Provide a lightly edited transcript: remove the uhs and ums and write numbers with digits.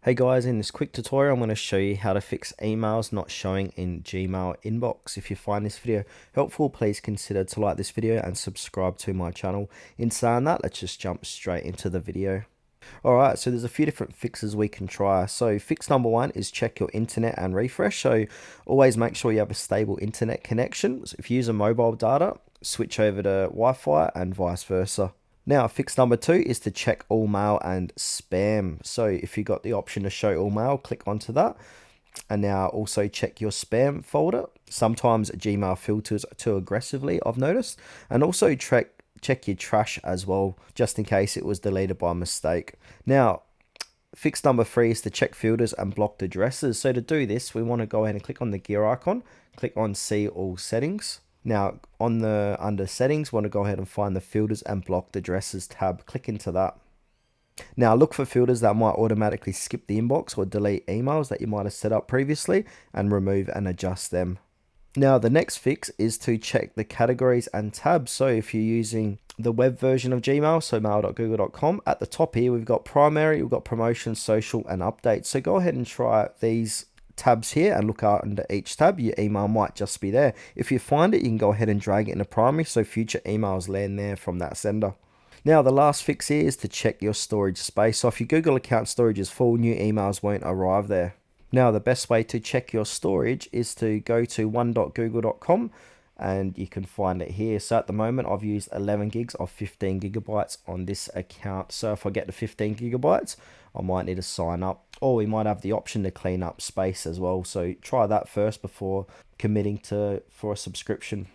Hey guys, in this quick tutorial I'm going to show you how to fix emails not showing in Gmail inbox. If you find this video helpful, please consider to like this video and subscribe to my channel. In saying that, let's just jump straight into the video. Alright, so there's a few different fixes we can try. So fix number one is check your internet and refresh. So always make sure you have a stable internet connection. So if you use a mobile data, switch over to Wi-Fi and vice versa. Now, fix number two is to check all mail and spam. So if you got the option to show all mail, click onto that. And now also check your spam folder. Sometimes Gmail filters too aggressively, I've noticed. And also check your trash as well, just in case it was deleted by mistake. Now, fix number three is to check filters and blocked addresses. So to do this, we want to go ahead and click on the gear icon, click on see all settings. Now, under settings, want to go ahead and find the filters and blocked addresses tab. Click into that. Now, look for filters that might automatically skip the inbox or delete emails that you might have set up previously and remove and adjust them. Now, the next fix is to check the categories and tabs. So if you're using the web version of Gmail, so mail.google.com, at the top here, we've got primary, we've got promotions, social, and updates. So go ahead and try these tabs here and look out under each tab. Your email might just be there. If you find it, you can go ahead and drag it into primary so future emails land there from that sender. Now, the last fix here is to check your storage space. So if your Google account storage is full, new emails won't arrive there. Now, the best way to check your storage is to go to one.google.com and you can find it here. So at the moment, I've used 11 gigs of 15 gigabytes on this account. So if I get to 15 gigabytes, I might need to sign up, or we might have the option to clean up space as well. So try that first before committing for a subscription.